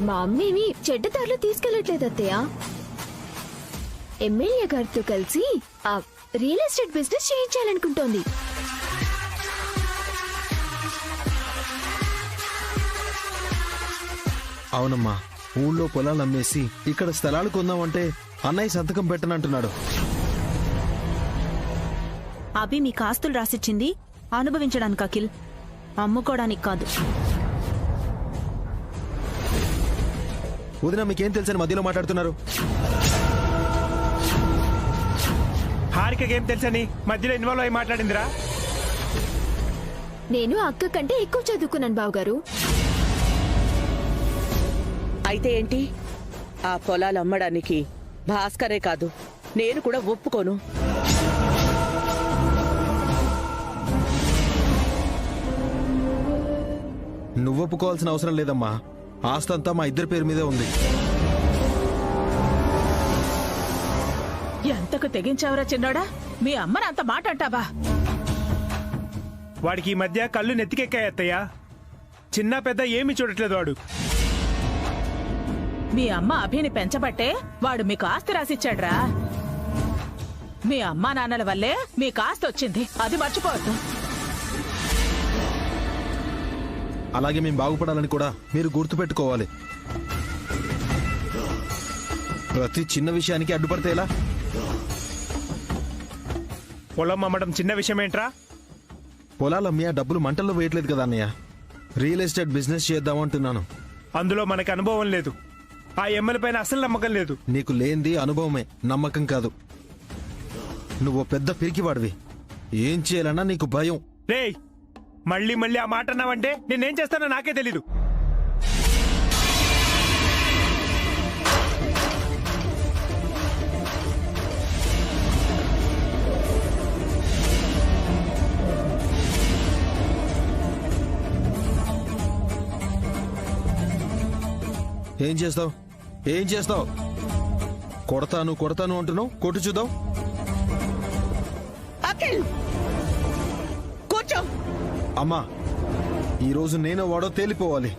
మా అమ్మేమి చెడ్డదారిలో తీసుకెళ్లట్లేదు అత్తయ్య. ఎమ్మెల్యే గారితో కలిసి ఆ రియల్ ఎస్టేట్ బిజినెస్ చేయించాలనుకుంటోంది. అవునమ్మా, ఊళ్ళో పొలాలు అమ్మేసి ఇక్కడ స్థలాలు కొందామంటే అన్నయ్య సంతకం పెట్టనంటున్నాడు. అభి మీ కాస్తులు రాసిచ్చింది అనుభవించడానికి అఖిల్, అమ్ముకోవడానికి కాదు. వదిన మీకేం తెలుసని మధ్యలో మాట్లాడుతున్నారు? హారికకేం తెలుసని మధ్యలో ఇన్వాల్వ్ అయి మాట్లాడిందిరా? నేను అక్క కంటే ఎక్కువ చదువుకున్నాను బావగారు. అయితే ఏంటి? ఆ పొలాలు అమ్మడానికి భాస్కరే కాదు, నేను కూడా ఒప్పుకోను. నువ్వు ఒప్పుకోవాల్సిన అవసరం లేదమ్మా, ఆస్తంతా మా ఇద్దరి పేరు మీదే ఉంది. ఎంతకు తెగించావరా చిన్నోడా? మీ అమ్మని అంత మాట అంటావా? వాడికి ఈ మధ్య కళ్ళు నెత్తికెక్కాయి అత్తయ్య. చిన్న పెద్ద ఏమీ చూడట్లేదు వాడు. మీ అమ్మ అభిని పెంచబట్టే వాడు మీకు ఆస్తి రాసిచ్చాడ్రా. మీ అమ్మా నాన్నల వల్లే మీకు ఆస్తి వచ్చింది, అది మర్చిపోవద్దు. అలాగే మేము బాగుపడాలని కూడా మీరు గుర్తుపెట్టుకోవాలి. ప్రతి చిన్న విషయానికి అడ్డుపడితే ఎలా? పొలం అమ్మడం చిన్న విషయం ఏంట్రా? పొలాలు అమ్మయ్య డబ్బులు మంటల్లో వేయట్లేదు కదా అన్నయ్య. రియల్ ఎస్టేట్ బిజినెస్ చేద్దామంటున్నాను. అందులో మనకు అనుభవం లేదు. ఆ ఎమ్మెల్యే పైన అసలు నమ్మకం లేదు. నీకు లేనిది అనుభవమే, నమ్మకం కాదు. నువ్వు పెద్ద పిరికివాడివి. ఏం చేయాలన్నా నీకు భయం. రేయ్, మళ్ళీ మళ్ళీ ఆ మాట అన్నావంటే నేనేం చేస్తానో నాకే తెలీదు. ఏం చేస్తావు? ఏం చేస్తావు? కొడతాను కొడతాను అంటున్నావు, కొట్టు చూద్దాం. అఖిల్, కూర్చో. అమ్మా, ఈరోజు నేను వాడో తేలిపోవాలి.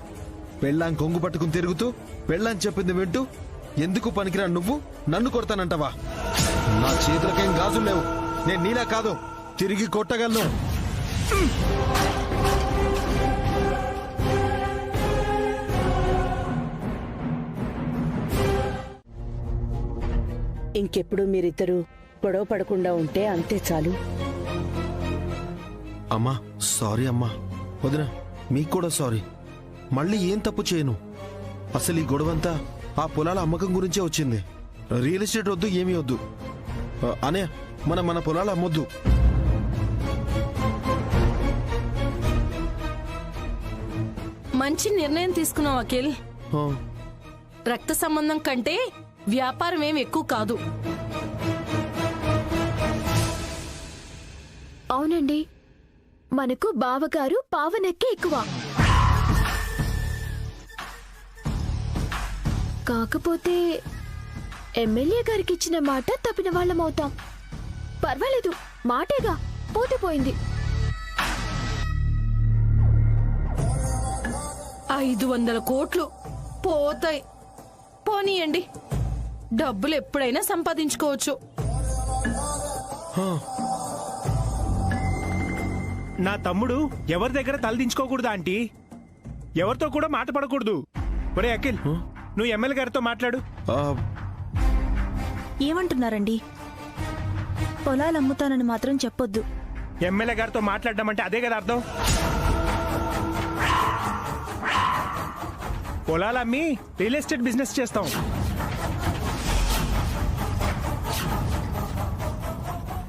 పెళ్ళాం కొంగు పట్టుకుని తిరుగుతూ పెళ్ళాం చెప్పింది వింటూ ఎందుకు పనికిరా నువ్వు నన్ను కొడతానంటావా? నా చేతులకేం గాజులు లేవు. నేను నీలా కాదు, తిరిగి కొట్టగలను. ఇంకెప్పుడు మీరిద్దరూ గొడవ పడకుండా ఉంటే అంతే చాలు. అమ్మా సారీ అమ్మా. వదిన మీకు కూడా సారీ. మళ్ళీ ఏం తప్పు చేయను. అసలు ఈ గొడవంతా ఆ పొలాల అమ్మకం గురించే వచ్చింది. రియల్ ఎస్టేట్ వద్దు, ఏమీ వద్దు. అనే మన పొలాలు అమ్మొద్దు. మంచి నిర్ణయం తీసుకున్నావు అఖిల్. రక్త సంబంధం కంటే వ్యాపారం ఏం ఎక్కువ కాదు. అవునండి, మనకు బావగారు పావనెక్కే ఎక్కువ. కాకపోతే ఎమ్మెల్యే గారికి ఇచ్చిన మాట తప్పిన వాళ్ళమవుతాం. పర్వాలేదు, మాటేగా, పోతే పోయింది. 500 కోట్లు పోతాయి. పోనీయండి, డబ్బులు ఎప్పుడైనా సంపాదించుకోవచ్చు. నా తమ్ముడు ఎవరి దగ్గర తలదించుకోకూడదు ఆంటీ. ఎవరితో కూడా మాట పడకూడదు. ఒరే అఖిల్, నువ్వు ఎమ్మెల్యే గారితో మాట్లాడు. ఏమంటున్నారండి? పొలాలు అమ్ముతానని మాత్రం చెప్పొద్దు. ఎమ్మెల్యే గారితో మాట్లాడడం అంటే అదే కదా అర్థం. పొలాలు అమ్మి రియల్ ఎస్టేట్ బిజినెస్ చేస్తాం.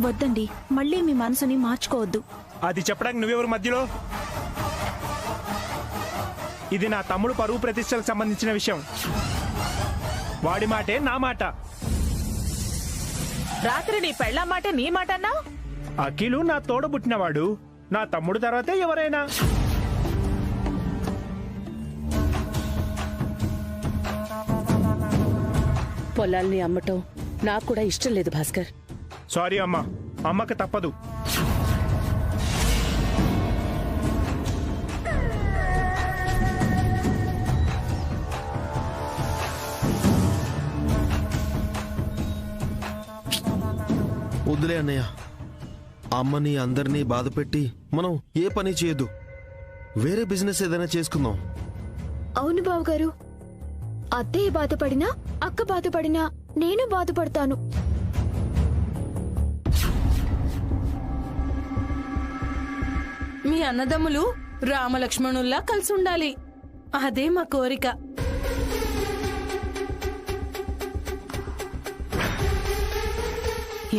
వద్దండి, మళ్ళీ మీ మనసుని మార్చుకోవద్దు. అది చెప్పడానికి నువ్వెవరు మధ్యలో? ఇది నా తమ్ముడు పరువు ప్రతిష్టలకు సంబంధించిన విషయం. వాడి మాటే నా మాట. రాత్రి నీ పెళ్ళాం మాట నీ మాట అన్నావు. అఖిలు నా తోడబుట్టినవాడు. నా తమ్ముడు తర్వాతే ఎవరైనా. పొలాల్ని అమ్మటం నాకు కూడా ఇష్టం లేదు భాస్కర్. సారీ అమ్మా, అమ్మకు తప్పదు. వద్దులే అన్నయ్య. అమ్మని అందరినీ బాధ పెట్టి మనం ఏ పని చేయదు. వేరే బిజినెస్ ఏదైనా చేసుకుందాం. అవును బావగారు, అత్తయ్య బాధపడినా అక్క బాధపడినా నేను బాధపడతాను. మీ అన్నదమ్ములు రామలక్ష్మణుల్లా కలిసి ఉండాలి. అదే మా కోరిక.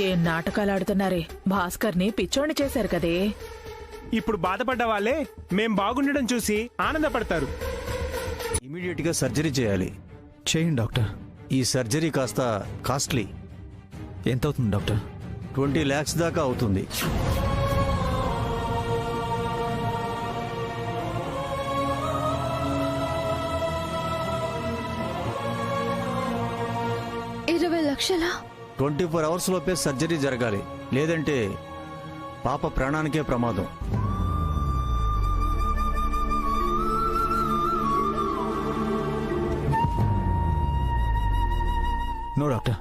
ఏ నాటకాలు ఆడుతున్నారే, భాస్కర్ని పిచ్చోడిని చేశారు కదే. ఇప్పుడు బాధపడ్డ వాళ్ళే మేం బాగుండడం చూసి ఆనందపడతారు. ఇమీడియట్ గా సర్జరీ చేయాలి. చేయండి డాక్టర్. ఈ సర్జరీ కాస్త కాస్ట్లీ. ఎంత అవుతుంది డాక్టర్? 20 lakhs దాకా అవుతుంది. లక్షలా? 24 hours లోపే సర్జరీ జరగాలి, లేదంటే పాప ప్రాణానికే ప్రమాదం. నో డాక్టర్,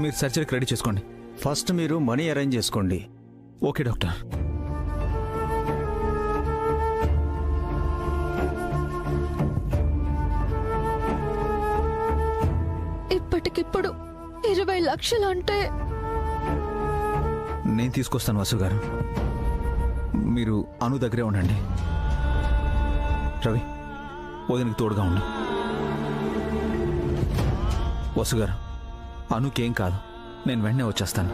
మీరు సర్జరీకి రెడీ చేసుకోండి. ఫస్ట్ మీరు మనీ అరేంజ్ చేసుకోండి. Okay doctor. ఇప్పటికిప్పుడు 20 లక్షలు అంటే నేను తీసుకొస్తాను వసు గారు. మీరు అను దగ్గరే ఉండండి. రవి, వదినకి తోడుగా ఉండు. వసు గారు, అనుకేం కాదు, నేను వెంటనే వచ్చేస్తాను.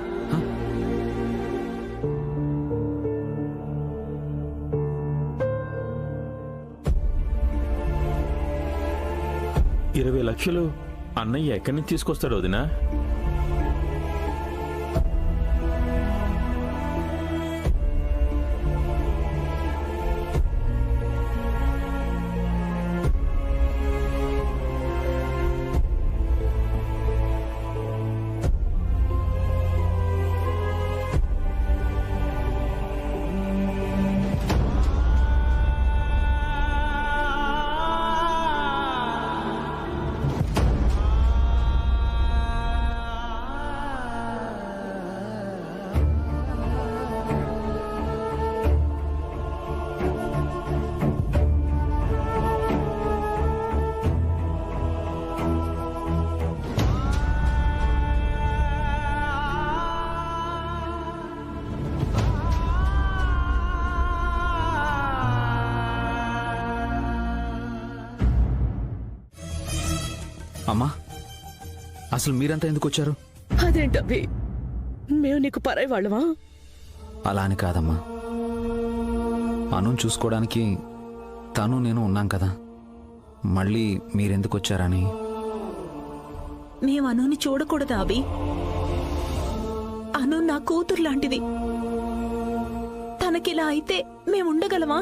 20 లక్షలు అన్నయ్య ఎక్కడి నుంచి తీసుకొస్తాడు వదినా? అమ్మా, అసలు మీరంతా ఎందుకు వచ్చారు? అదేంటబ్బి, మేము నీకు పరాయి వాళ్ళమా? అలా అని కాదమ్మా, అను చూసుకోవడానికి తను నేను ఉన్నాం కదా, మళ్ళీ మీరెందుకు వచ్చారని. మేము అనుని చూడకూడదా అవి? అను నా కూతురు లాంటిది. తనకిలా అయితే మేముండగలమా?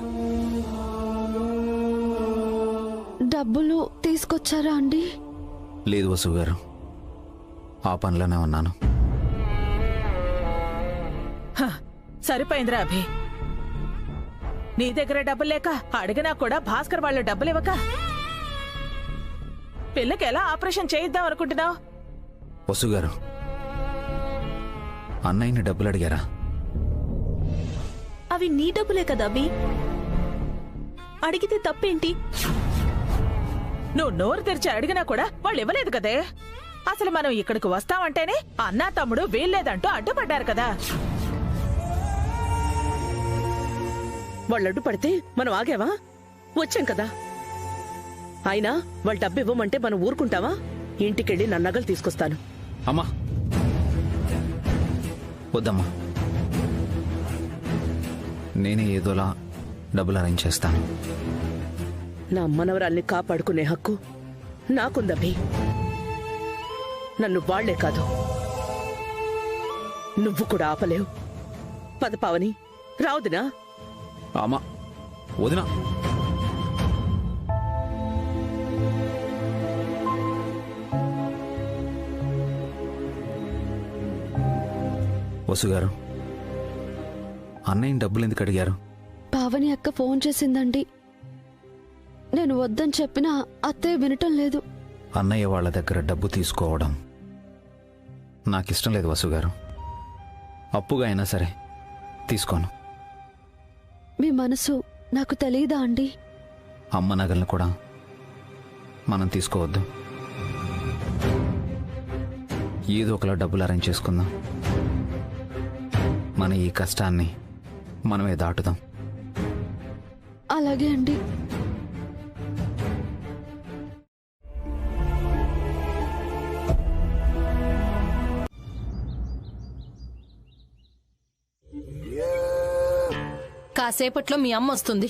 డబ్బులు తీసుకొచ్చారా అండి? లేదు వసు గారు, ఆ పనిలోనే ఉన్నాను. సరిపోయిందిరా అభి. నీ దగ్గర డబ్బులు లేక అడిగినా కూడా భాస్కర్ వాళ్ళు డబ్బులు ఇవ్వక పిల్లకి ఎలా ఆపరేషన్ చేయిద్దాం అనుకుంటున్నావు? వసు గారు, అన్నయ్యని డబ్బులు అడిగారా? అవి నీ డబ్బులే కదా అవి, అడిగితే తప్పేంటి? నువ్వు నోరు తెరిచి అడిగినా కూడా వాళ్ళు ఇవ్వలేదు కదే. అసలు మనం ఇక్కడికి వస్తామంటేనే అన్నా తమ్ముడు వీల్లేదంటూ అడ్డుపడ్డారు కదా. వాళ్ళు అడ్డుపడితే మనం ఆగావా? వచ్చాం కదా. అయినా వాళ్ళు డబ్బు ఇవ్వమంటే మనం ఊరుకుంటావా? ఇంటికెళ్ళి నా నగలు తీసుకొస్తాను. అమ్మా వద్దమ్మా, నేనే ఏదోలా డబ్బులు అరేంజ్ చేస్తాను. నా మనవరాల్ని కాపాడుకునే హక్కు నాకుందబ్బి. నన్ను వాళ్లే కాదు, నువ్వు కూడా ఆపలేవు. పద పావని, రావుదినా? అమ్మా వదినా, వసు గారు, అన్నయ్య డబ్బులు ఎందుకు అడిగారు? పావని అక్క ఫోన్ చేసిందండి. నేను వద్దని చెప్పినా అత్తయ్య వినటం లేదు. అన్నయ్య వాళ్ళ దగ్గర డబ్బు తీసుకోవడం నాకిష్టం లేదు వసు గారు. అప్పుగా అయినా సరే తీసుకోను. మీ మనసు నాకు తెలియదా అండి? అమ్మ నగలను కూడా మనం తీసుకోవద్దు. ఏదో ఒకలా డబ్బులు అరేంజ్ చేసుకుందాం. మన ఈ కష్టాన్ని మనమే దాటుదాం. అలాగే అండి. కాసేపట్లో మీ అమ్మ వస్తుంది.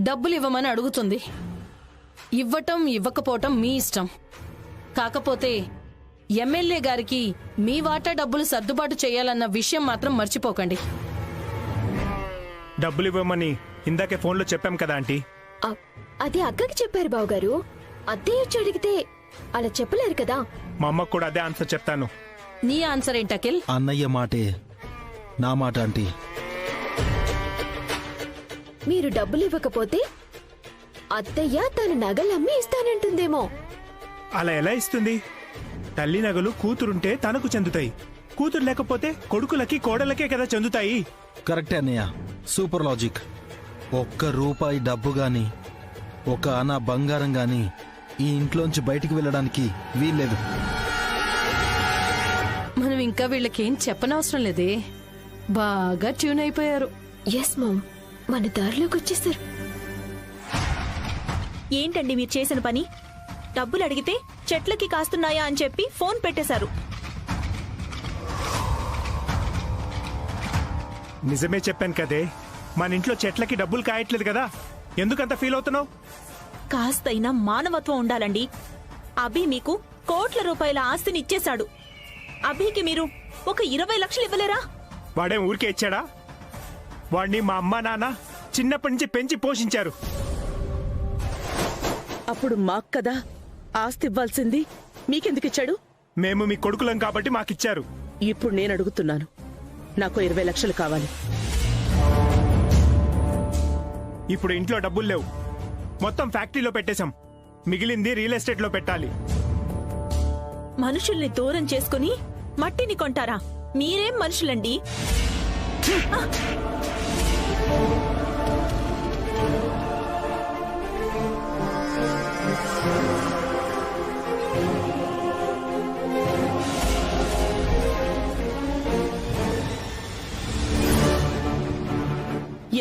డబ్బులు ఇవ్వమని అడుగుతుంది. ఇవ్వటం ఇవ్వకపోవటం మీ ఇష్టం. కాకపోతే ఎమ్మెల్యే గారికి మీ వాటా డబ్బులు సర్దుబాటు చేయాలన్న విషయం మాత్రం మర్చిపోకండి. డబ్బులు ఇవ్వమని ఇందాకే ఫోన్లో చెప్పాం కదా ఆంటీ. అది అక్కకి చెప్పారు బావగారు. అద్దె ఇచ్చి అడిగితే అలా చెప్పలేరు కదా. మా అమ్మకు కూడా అదే ఆన్సర్ చెప్తాను. నీ ఆన్సర్ ఏంటి అఖిల్? అన్నయ్య మాటే నా మాట ఆంటీ. మీరు డబ్బులు ఇవ్వకపోతే అత్తయ్య తన నగలమ్మి ఇస్తానంటుందేమో. అలా ఎలా ఇస్తుంది? తల్లి నగలు కూతురుంటే తనకు చెందుతాయి. కూతురు లేకపోతే కొడుకులకి కోడలకే కదా చెందుతాయి. కరెక్టే అన్నయ్య, సూపర్ లాజిక్. ₹1 డబ్బు గాని, ఒక అనా బంగారం గాని ఈ ఇంట్లోంచి బయటికి వెళ్ళడానికి వీల్లేదు. మనం ఇంకా వీళ్ళకేం చెప్పనవసరం లేదే. బాగా ట్యూన్ అయిపోయారు. ఎస్ మామ్, మన దారిలోకి వచ్చేసారు. ఏంటండి మీరు చేసిన పని? డబ్బులు అడిగితే చెట్లకి కాస్తున్నాయా అని చెప్పి ఫోన్ పెట్టేశారు. నిజమే చెప్పాను కదే, మన ఇంట్లో చెట్లకి డబ్బులు కాయట్లేదు కదా. ఎందుకంత ఫీల్ అవుతున్నావు? కాస్తైనా మానవత్వం ఉండాలండి. అభి మీకు కోట్ల రూపాయల ఆస్తిని ఇచ్చేశాడు. అభికి మీరు ఒక 20 లక్షలు ఇవ్వలేరా? వాడేం ఊరికే ఇచ్చాడా? వాడిని మా అమ్మ నాన్న చిన్నప్పటి నుంచి పెంచి పోషించారు. అప్పుడు మాకు కదా ఆస్తి ఇవ్వాల్సింది. మీకెందుకు ఇచ్చాడు? మేము మీ కొడుకులం కాబట్టి మాకిచ్చారు. ఇప్పుడు నేను అడుగుతున్నాను, నాకు 20 లక్షలు కావాలి. ఇప్పుడు ఇంట్లో డబ్బులు లేవు. మొత్తం ఫ్యాక్టరీలో పెట్టేశాం. మిగిలింది రియల్ ఎస్టేట్ లో పెట్టాలి. మనుషుల్ని దూరం చేసుకుని మట్టిని కొంటారా? మీరేం మనుషులండి?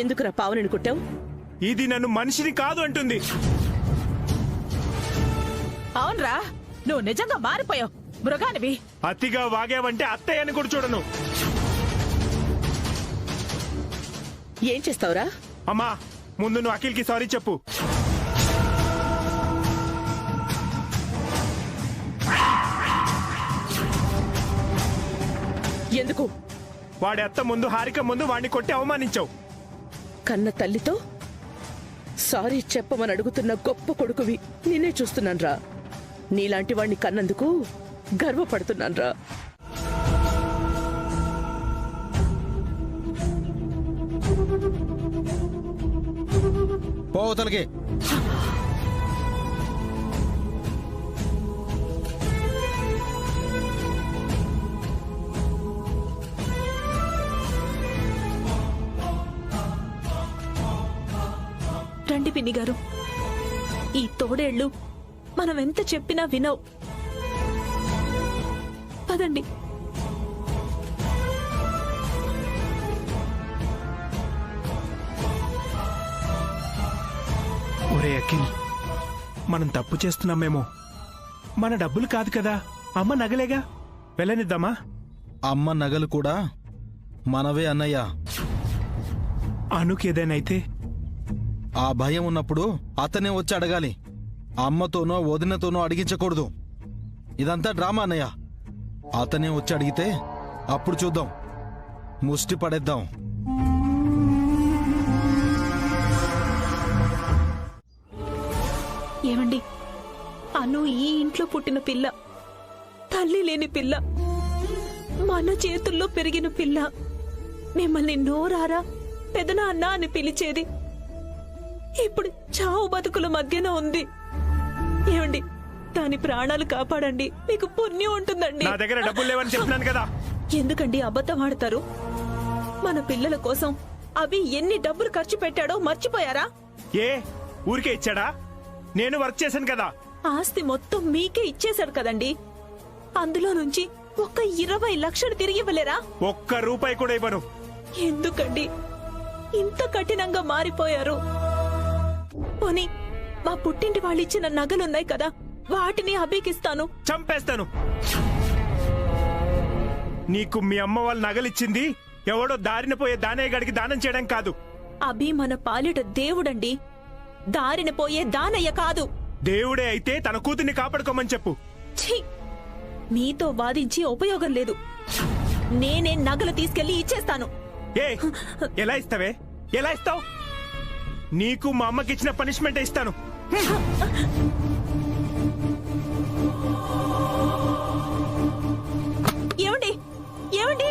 ఎందుకురా పావనిని కొట్టావు? ఇది నన్ను మనిషిని కాదు అంటుంది. అవునరా, నువ్వు నిజంగా మారిపోయావు. మృగానివి. అతిగా వాగావంటే అత్తయ్యని కూడా చూడను. ఏం చేస్తావురా? అమ్మా, ముందు నువ్వు అఖిల్కి సారీ చెప్పు. ఎందుకు? వాడి అత్త ముందు, హారిక ముందు వాడిని కొట్టి అవమానించావు. కన్న తల్లితో సారీ చెప్పమని అడుగుతున్న గొప్ప కొడుకువి నేనే చూస్తున్నాన్రా. నీలాంటి వాణ్ణి కన్నందుకు గర్వపడుతున్నాన్రా. పోతలకి రండి పిన్ని గారు. ఈ తోడేళ్లు మనం ఎంత చెప్పినా వినవు. పదండి. ఒరే అఖిల్, మనం తప్పు చేస్తున్నామేమో. మన డబ్బులు కాదు కదా, అమ్మ నగలేగా. వెళ్ళనిద్దామా? అమ్మ నగలు కూడా మనవే అన్నయ్య. అనుకేదైనైతే ఆ భయం ఉన్నప్పుడు అతనే వచ్చి అడగాలి. అమ్మతోనో వదినతోనో అడిగించకూడదు. ఇదంతా డ్రామా అన్నయ్య. అతనే వచ్చి అడిగితే అప్పుడు చూద్దాం, ముష్టి పడేద్దాం. ఏమండి, అను ఈ ఇంట్లో పుట్టిన పిల్ల, తల్లి లేని పిల్ల, మన చేతుల్లో పెరిగిన పిల్ల. మిమ్మల్ని నోరారా పెదనాన్న అని పిలిచేది ఇప్పుడు చావు బతుకుల మధ్యన ఉంది. ఏమండి, దాని ప్రాణాలు కాపాడండి, మీకు పుణ్యం ఉంటుందండి. నా దగ్గర డబ్బులు లేవని చెప్తున్నాను కదా. ఎందుకండి అబద్ధం ఆడతారు? మన పిల్లల కోసం అభి ఎన్ని డబ్బులు ఖర్చు పెట్టాడో మర్చిపోయారా? ఏ ఊరికే ఇచ్చాడా? నేను వర్క్ చేశాను కదా. ఆస్తి మొత్తం మీకే ఇచ్చేశాడు కదండి. అందులో నుంచి ఒక్క 20 లక్షలు తిరిగి ఇవ్వలేరా? ఒక్క రూపాయి కూడా ఇవ్వను. ఎందుకండి ఇంత కఠినంగా మారిపోయారు? పోనీ మా పుట్టింటి వాళ్ళు ఇచ్చిన నగలున్నాయి కదా, వాటిని అభికిస్తాను. చంపేస్తాను. నీకు మీ అమ్మ వాళ్ళ నగలిచ్చింది ఎవడో దారిన పోయే దానయ్య గడికి దానం చేయడం కాదు. అభి మన పాలిట దేవుడండి, దారిన పోయే దానయ్య కాదు. దేవుడే అయితే తన కూతుర్ని కాపాడుకోమని చెప్పు. ఛీ! మీతో వాదించి ఉపయోగం లేదు. నేనే నగలు తీసుకెళ్లి ఇచ్చేస్తాను. ఏ ఎలా ఇస్తావే? ఎలా ఇస్తావు? నీకు మా అమ్మకి ఇచ్చిన పనిష్మెంట్ ఇస్తాను. ఏమండి ఏమండి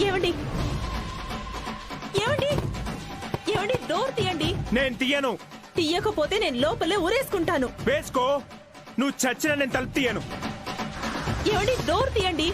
ఏమండి ఏమండి ఏమండి డోర్ తీయండి. నేను తీయను. తీయకపోతే నేను లోపలే ఊరేసుకుంటాను. వేసుకో, నువ్వు చచ్చిన నేను తలుపు తీయను. ఏమండి డోర్ తీయండి.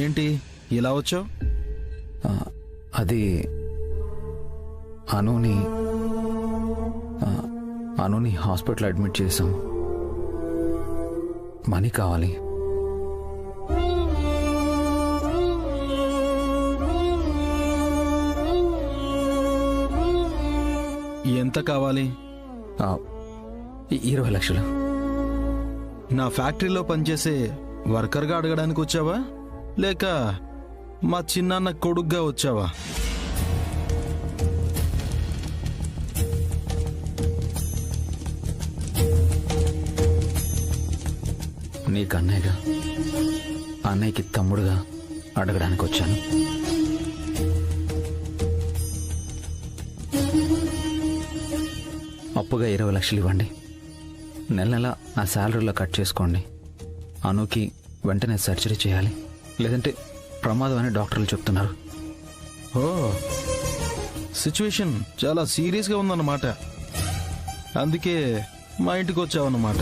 ఏంటి ఇలా వచ్చావు? అది అనుని హాస్పిటల్ అడ్మిట్ చేశాం. మనీ కావాలి. ఎంత కావాలి? 20 లక్షలు. నా ఫ్యాక్టరీలో పనిచేసే వర్కర్గా అడగడానికి వచ్చావా, లేక మా చిన్నాన్న కొడుగ్గా వచ్చావా? నీకు అన్నయ్యగా, అన్నయ్యకి తమ్ముడుగా అడగడానికి వచ్చాను. అప్పుగా 20 లక్షలు ఇవ్వండి. నెల నెల నా శాలరీలో కట్ చేసుకోండి. అనుకి వెంటనే సర్జరీ చేయాలి, లేదంటే ప్రమాదం అని డాక్టర్లు చెప్తున్నారు. ఓ, సిచ్యువేషన్ చాలా సీరియస్గా ఉందన్నమాట. అందుకే మా ఇంటికి వచ్చావన్నమాట.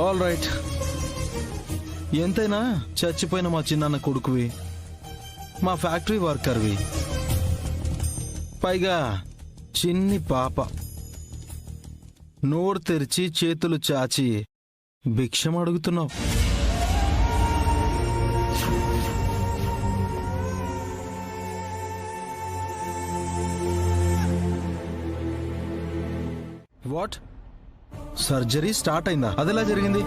All right. ఎంతైనా చచ్చిపోయిన మా చిన్నాన్న కొడుకువి, మా ఫ్యాక్టరీ వర్కర్వి, పైగా చిన్ని పాప. నోరు తెరిచి చేతులు చాచి భిక్షం అడుగుతున్నావు. వాట్? సర్జరీ స్టార్ట్ అయిందా? అదెలా జరిగింది?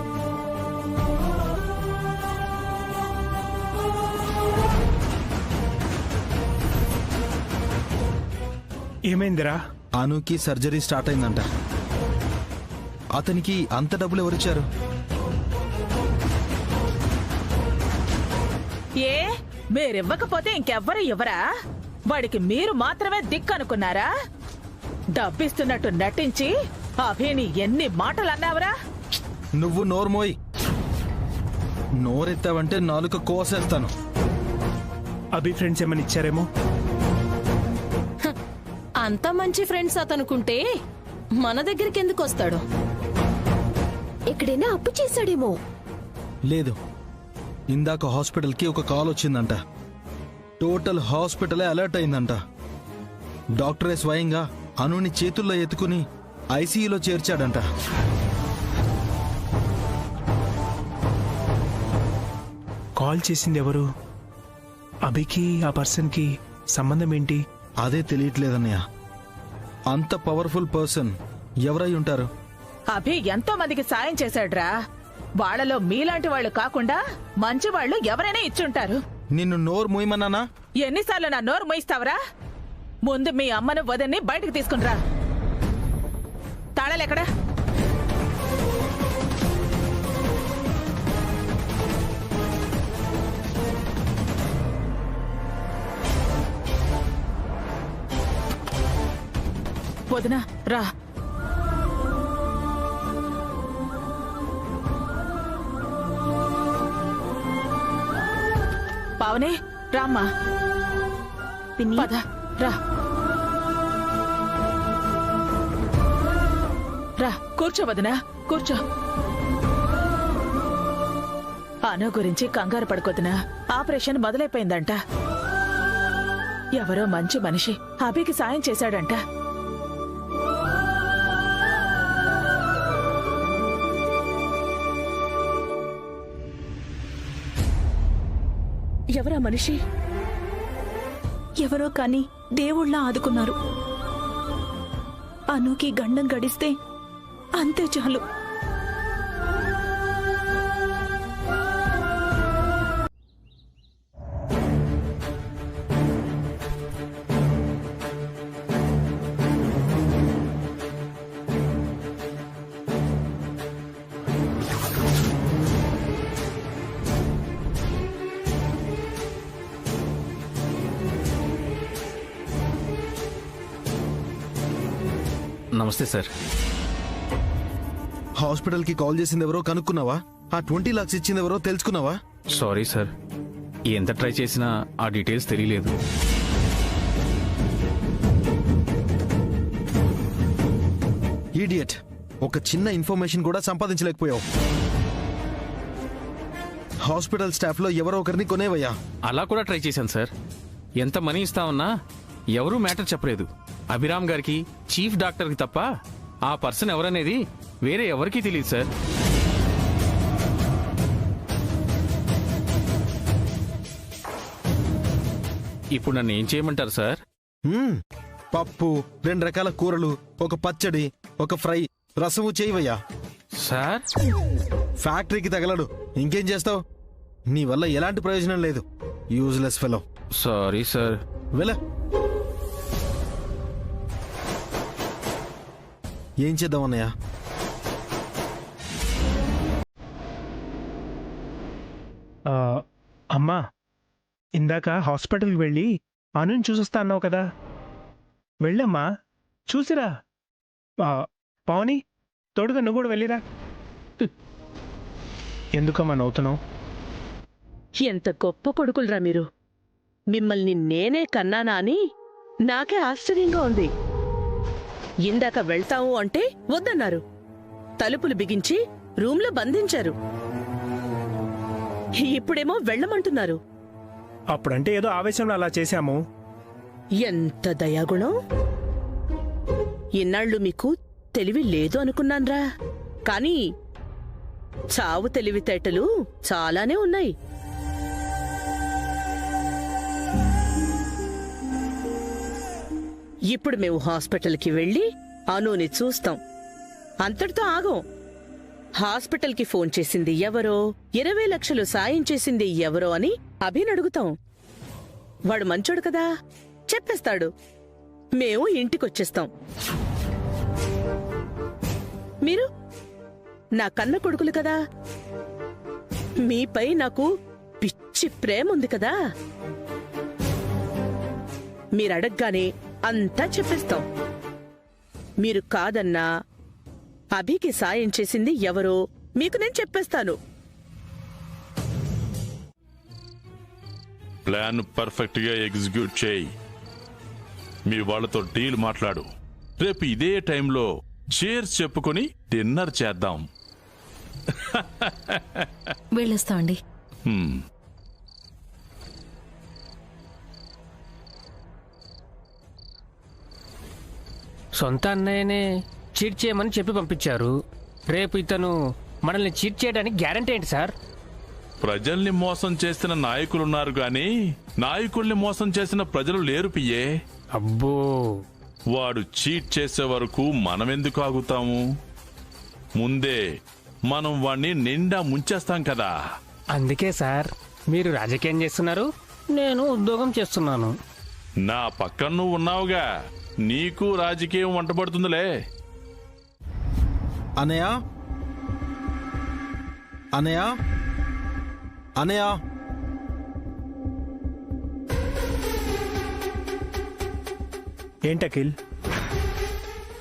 ఏమైందిరా? అనుకి సర్జరీ స్టార్ట్ అయిందంట. అతనికి అంత డబ్బులు ఎవరిచ్చారు? ఏ మీరివ్వకపోతే ఇంకెవ్వరు ఇవ్వరా? వాడికి మీరు మాత్రమే దిక్కనుకున్నారా? డబ్బిస్తున్నట్టు నటించి అభిని ఎన్ని మాటలు అన్నావురా? నువ్వు నోర్మోయ్. నోరెత్తావంటే నాలుక కోసేస్తాను. అభి ఫ్రెండ్స్ ఏమని ఇచ్చారేమో. అంత మంచి ఫ్రెండ్స్ అతనుకుంటే మన దగ్గరికి ఎందుకు వస్తాడు? ఎక్కడైనా అప్పు చేశాడేమో. లేదు, ఇందాక హాస్పిటల్కి ఒక కాల్ వచ్చిందంట. టోటల్ హాస్పిటలే అలర్ట్ అయిందంట. డాక్టరే స్వయంగా అనుని చేతుల్లో ఎత్తుకుని ఐసీయూలో చేర్చాడంట. కాల్ చేసింది ఎవరు? అభికి ఆ పర్సన్కి సంబంధం ఏంటి? అదే తెలియట్లేదన్నయ్య. అంత పవర్ఫుల్ పర్సన్ ఎవరై ఉంటారు? అభి ఎంతో మందికి సాయం చేశాడ్రా. వాళ్ళలో మీలాంటి వాళ్ళు కాకుండా మంచి వాళ్ళు ఎవరైనా ఇచ్చుంటారు. నిన్ను నోరు మూయమన్నానా? ఎన్నిసార్లు నా నోరు మోయిస్తావరా? ముందు మీ అమ్మను వదిన్ని బయటకు తీసుకునిరా. తాళాలెక్కడా? వదినా రా. పావనే రామ్మా. పద రా. రా కూర్చో వదినా, కూర్చో. అను గురించి కంగారు పడుకోదునా. ఆపరేషన్ మొదలైపోయిందంట. ఎవరో మంచి మనిషి అభికి సాయం చేశాడంట. ఎవరా మనిషి? ఎవరో కాని దేవుళ్ళ ఆదుకున్నారు. అనుకి గండం గడిస్తే అంతే చాలు. నమస్తే సార్. హాస్పిటల్కి కాల్ చేసింది ఎవరో కనుక్కున్నావా? ఆ 20 lakhs ఇచ్చింది ఎవరో తెలుసుకున్నావా? సారీ సార్, ఎంత ట్రై చేసినా ఆ డీటెయిల్స్ తెలియలేదు. ఈడియట్, ఒక చిన్న ఇన్ఫర్మేషన్ కూడా సంపాదించలేకపోయావు. హాస్పిటల్ స్టాఫ్ లో ఎవరో ఒకరిని కొనేవయ్యా. అలా కూడా ట్రై చేశాను సార్. ఎంత మనీ ఇస్తామన్నా ఎవరూ మ్యాటర్ చెప్పలేదు. అభిరామ్ గారికి, చీఫ్ డాక్టర్కి తప్ప ఆ పర్సన్ ఎవరనేది వేరే ఎవరికీ తెలియదు సార్. ఇప్పుడు నన్ను ఏం చేయమంటారు సార్? పప్పు, 2 రకాల కూరలు, ఒక పచ్చడి, ఒక ఫ్రై, రసము చేయవయ్యా. సార్ ఫ్యాక్టరీకి తగలడు, ఇంకేం చేస్తావు? నీ వల్ల ఎలాంటి ప్రయోజనం లేదు. Useless fellow. Sorry sir. వెళ్ళ. ఏం చేద్దాం అన్నయ్య? అమ్మా, ఇందాక హాస్పిటల్కి వెళ్ళి అనుని చూసొస్తా అన్నావు కదా, వెళ్ళమ్మా, చూసిరా. పావని, తోడుగా నువ్వు కూడా వెళ్ళిరా. ఎందుకమ్మా నవ్వుతున్నావు? ఎంత గొప్ప కొడుకులరా మీరు. మిమ్మల్ని నేనే కన్నానా అని నాకే ఆశ్చర్యంగా ఉంది. ఇందాక వెళ్తాము అంటే వద్దన్నారు. తలుపులు బిగించి రూంలో బంధించారు. ఇప్పుడేమో వెళ్ళమంటున్నారు. అప్పుడంటే ఏదో ఆవేశంలో అలా చేశాము. ఎంత దయాగుణం. ఇన్నాళ్ళు మీకు తెలివి లేదు అనుకున్నాన్రా. కానీ చావు తెలివితేటలు చాలానే ఉన్నాయి. ఇప్పుడు మేము హాస్పిటల్కి వెళ్ళి అనుని చూస్తాం. అంతటితో ఆగం. హాస్పిటల్కి ఫోన్ చేసింది ఎవరో, 20 లక్షలు సాయం చేసింది ఎవరో అని అభిని అడుగుతాం. వాడు మంచోడు కదా, చెప్పేస్తాడు. మేము ఇంటికొచ్చేస్తాం. మీరు నా కన్న కొడుకులు కదా, మీపై నాకు పిచ్చి ప్రేమ ఉంది కదా. మీరడగ్గానే అంతా చెప్పేస్తాం. మీరు కాదన్నా అభికి సాయం చేసింది ఎవరో మీకు నేను చెప్పేస్తాను. ప్లాన్ పర్ఫెక్ట్ గా ఎగ్జిక్యూట్ చేయి. మీ వాళ్ళతో డీల్ మాట్లాడు. రేపు ఇదే టైంలో చీర్స్ చెప్పుకొని డిన్నర్ చేద్దాం. వెళ్ళొస్తామండి. సొంత అన్నయ్యనే చీట్ చేయమని చెప్పి పంపించారు. రేపు ఇతను మనల్ని చీట్ చేయడానికి గ్యారంటీ ఏంటి సార్? ప్రజల్ని మోసం చేసిన నాయకులున్నారు గాని నాయకుల్ని మోసం చేసిన ప్రజలు లేరు పియ్యే. అబ్బో, వాడు చీట్ చేసే వరకు మనమెందుకు ఆగుతాము? ముందే మనం వాణ్ణి నిండా ముంచేస్తాం కదా. అందుకే సార్ మీరు రాజకీయం చేస్తున్నారు, నేను ఉద్యోగం చేస్తున్నాను. నా పక్కన నువ్వు ఉన్నావుగా, నీకు రాజకీయం వంటపడుతుందిలే. అనయా అనయా అనయా ఏంటి అఖిల్,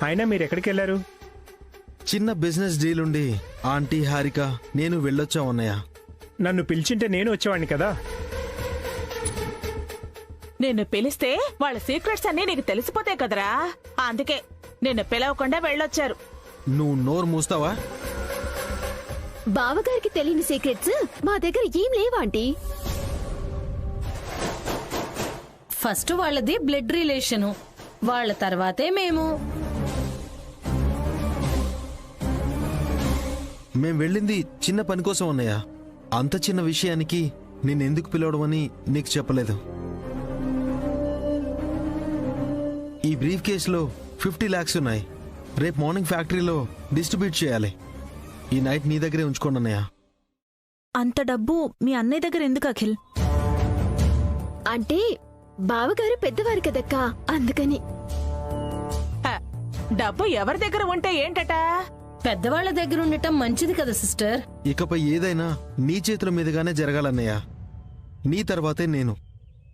అయినా మీరు ఎక్కడికి వెళ్ళారు? చిన్న బిజినెస్ డీల్ ఉండి ఆంటీ హారిక నేను వెళ్ళొచ్చాం అన్నయ్య. నన్ను పిలిచింటే నేను వచ్చేవాడిని కదా. నిన్ను పిలిస్తే వాళ్ళ సీక్రెట్స్ అన్నీ నీకు తెలిసిపోతాయి కదరా, అందుకే నిన్ను పిలవకుండా వెళ్ళొచ్చారు. నువ్వు నోరు మూస్తావా? బావగారికి తెలియని సీక్రెట్స్ మా దగ్గర ఏం లేవాంటీ. ఫస్ట్ వాళ్ళది బ్లడ్ రిలేషను, వాళ్ళ తర్వాతే మేము. మేం వెళ్ళింది చిన్న పని కోసం అన్నయ్య. అంత చిన్న విషయానికి నేనెందుకు పిలవడం అని నీకు చెప్పలేదు. ఈ బ్రీఫ్ కేసులో 50 lakhs ఉన్నాయి. రేపు మార్నింగ్ ఫ్యాక్టరీలో డిస్ట్రిబ్యూట్ చేయాలి. ఈ నైట్ నీ దగ్గరే ఉంచుకోండి అన్నయ్య. అంత డబ్బు మీ అన్నయ్య దగ్గర ఎందుకు అఖిల్? అంటే బావగారు పెద్దవారు కదక్కా, అందుకని. డబ్బు ఎవరి దగ్గర ఉంటే ఏంటట? పెద్దవాళ్ల దగ్గర ఉండటం మంచిది కదా సిస్టర్. ఇకపై ఏదైనా నీ చేతుల మీదుగానే జరగాలన్నయ్య. నీ తర్వాతే నేను.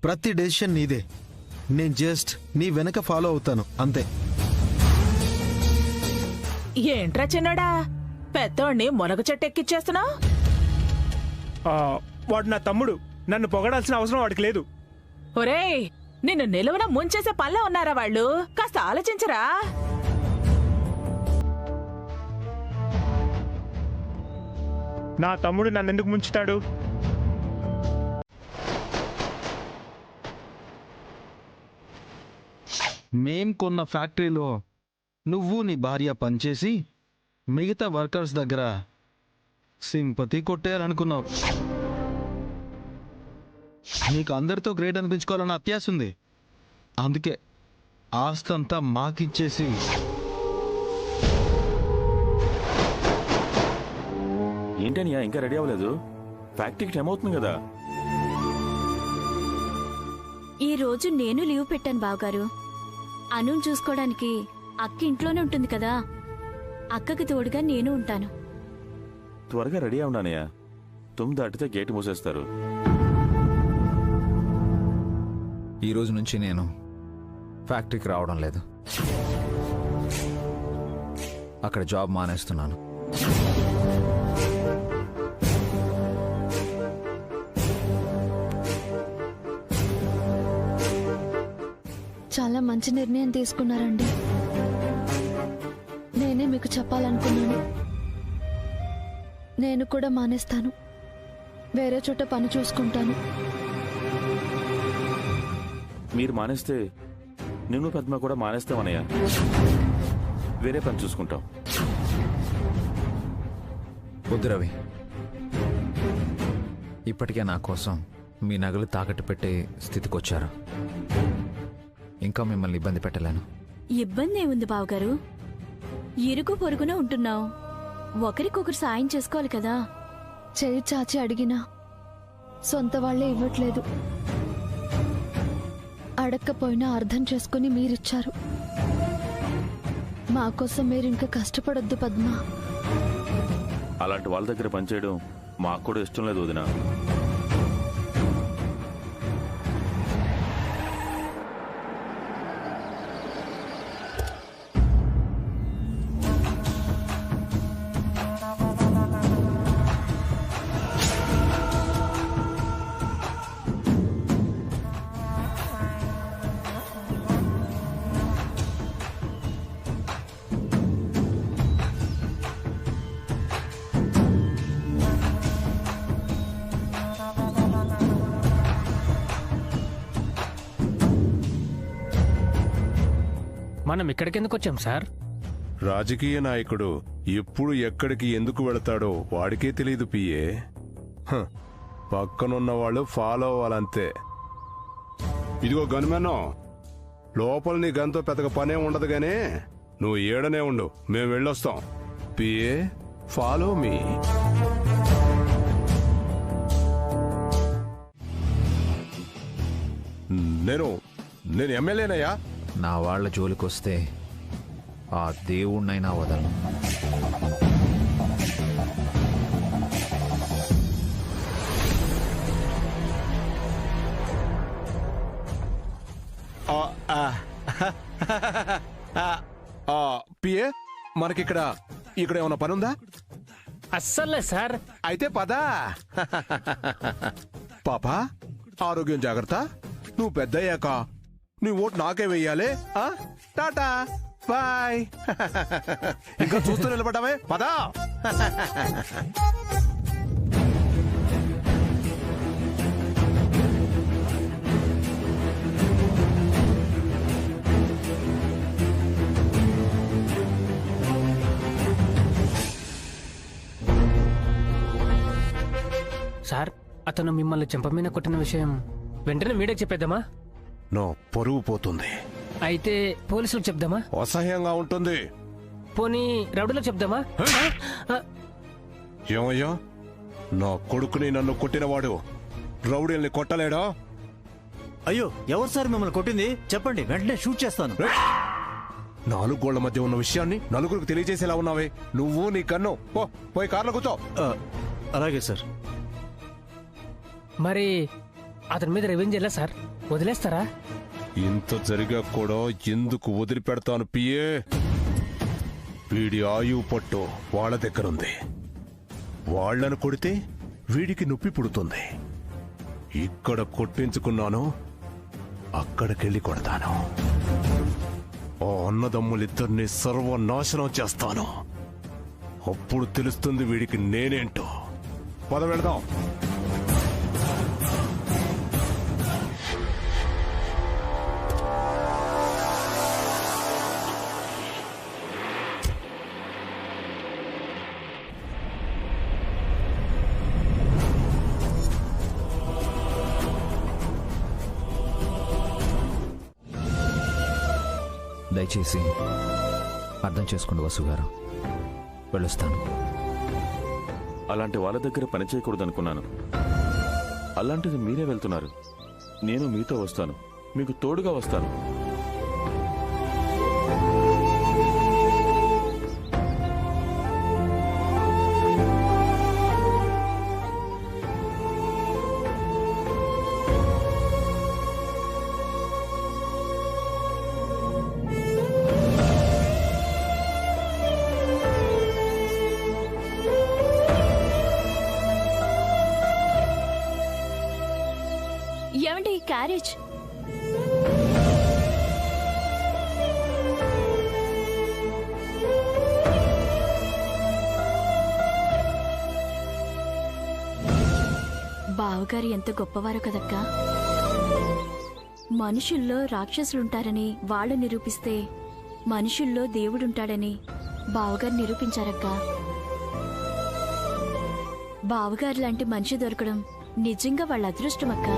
ప్రతి డెసిషన్ నీదే. నేను జస్ట్ నీ వెనక ఫాలో అవుతాను అంతే. ఏంట్రా చిన్నడా, పెద్దోడిని మునగ చెట్టు ఎక్కిచ్చేస్తున్నావు? వాడు నా తమ్ముడు, నన్ను పొగడాల్సిన అవసరం వాడికి లేదు. ఒరేయ్, నిన్ను నిలువున ముంచేసే పనిలో ఉన్నారా వాళ్ళు? కాస్త ఆలోచించరా. నా తమ్ముడు నన్నెందుకు ముంచుతాడు? మేం కొన్న ఫ్యాక్టరీలో నువ్వు నీ భార్య పనిచేసి మిగతా వర్కర్స్ దగ్గర సింపతి కొట్టేయాలనుకున్నావు. నీకు అందరితో గ్రేట్ అనిపించుకోవాలన్న అత్యాశ ఉంది. అందుకే ఆస్తంతా మాకిచ్చేసి ఏంటనియా ఇంకా రెడీ అవ్వలేదు? ఫ్యాక్టరీకి టైం అవుతుంది కదా. ఈ రోజు నేను లీవ్ పెట్టాను బావగారు. అనుని చూసుకోవడానికి అక్క ఇంట్లోనే ఉంటుంది కదా, అక్కకి తోడుగా నేను ఉంటాను. త్వరగా రెడీ అవడానయ్యా, 9 దాటితే గేట్ మూసేస్తారు. ఈ రోజు నుంచి నేను ఫ్యాక్టరీకి రావడం లేదు. అక్కడ జాబ్ మానేస్తున్నాను. చాలా మంచి నిర్ణయం తీసుకున్నారండి. నేనే మీకు చెప్పాలనుకున్నాను. నేను కూడా మానేస్తాను. వేరే చోట పని చూసుకుంటాను. మీరు మానేస్తే నేను పద్మ కూడా మానేస్తామనయ్యా. వేరే పని చూసుకుంటాం. వద్దు రవి, ఇప్పటికే నా కోసం మీ నగలు తాకట్టు పెట్టే స్థితికి వచ్చారు. ఇంకా మిమ్మల్ని ఇబ్బంది పెట్టలేను. ఇబ్బంది ఏముంది బావగారు? ఇరుగు పొరుగున ఉంటున్నావు, ఒకరికొకరు సాయం చేసుకోవాలి కదా. చేయి చాచి అడిగినా సొంత వాళ్లే ఇవ్వట్లేదు. అడక్కపోయినా అర్థం చేసుకుని మీరిచ్చారు. మా కోసం మీరు ఇంకా కష్టపడొద్దు పద్మ. అలాంటి వాళ్ళ దగ్గర పనిచేయడం మాకు కూడా ఇష్టం లేదు వదినా. మనం ఇక్కడికెందుకు వచ్చాం సార్? రాజకీయ నాయకుడు ఎప్పుడు ఎక్కడికి ఎందుకు వెళతాడో వాడికే తెలియదు పిఏ. పక్కనున్న వాళ్ళు ఫాలో అవ్వాలంతే. ఇదిగో గన్మెన్, లోపల నీ గన్తో పెద్దగా పనే ఉండదు గానీ నువ్వు ఏడనే ఉండు, మేము వెళ్ళొస్తాం. PA follow me. నేను ఎమ్మెల్యేనయ్యా. నా వాళ్ళ జోలికొస్తే ఆ దేవుణ్ణైనా వదలను. పిఏ మనకిక్కడ ఏమైనా పనుందా? అస్సలే సార్. అయితే పదా. పాపా ఆరోగ్యం జాగ్రత్త. నువ్వు పెద్దయ్యాక నీ ఓటు నాకే వెయ్యాలి. టాటా బాయ్. ఇంకా చూస్తూ నిలబడ్డావే, పదా. సార్, అతను మిమ్మల్ని చెంపమీద కొట్టిన విషయం వెంటనే మీడియాకి చెప్పేద్దామా? నో, పరువు పోతుంది. అయితే పోలీసులకు చెప్దామా? అసహ్యంగా ఉంటుంది. పోనీ రౌడీలకు చెప్దామా? ఏమయ్యా, నా కొడుకుని నన్ను కొట్టినవాడు రౌడీల్ని కొట్టలేడా? అయ్యో, ఎవరు సార్ మిమ్మల్ని కొట్టింది? చెప్పండి, వెంటనే షూట్ చేస్తాను. 4 గోళ్ల మధ్య ఉన్న విషయాన్ని నలుగురికి తెలియజేసేలా ఉన్నావే నువ్వు, నీ కన్ను. పోయి కార్లో కూర్చో. అలాగే సార్. మరి అతని మీద రివెంజ్ ఎలా సార్? వదిలేస్తారా? ఇంత జరిగా కూడా ఎందుకు వదిలిపెడతాను పిఏ? వీడి ఆయువు పట్టు వాళ్ళ దగ్గరుంది. వాళ్లను కొడితే వీడికి నొప్పి పుడుతుంది. ఇక్కడ కొట్టించుకున్నాను, అక్కడికెళ్ళి కొడతాను. ఆ అన్నదమ్ములిద్దరిని సర్వనాశనం చేస్తాను. అప్పుడు తెలుస్తుంది వీడికి నేనేంటో. పద వెళదాం. దయచేసి అర్థం చేసుకోండి వసు గారు. వెళ్ళొస్తాను. అలాంటి వాళ్ళ దగ్గర పని చేయకూడదనుకున్నాను. అలాంటిది మీరే వెళ్తున్నారు. నేను మీతో వస్తాను, మీకు తోడుగా వస్తాను. ఏమండి క్యారేజ్? బావగారు ఎంత గొప్పవారు కదక్కా. మనుషుల్లో రాక్షసులుంటారని వాళ్ళు నిరూపిస్తే మనుషుల్లో దేవుడుంటాడని బావగారు నిరూపించారక్కా. బావగారు లాంటి మనిషి దొరకడం నిజంగా వాళ్ళ అదృష్టమక్కా.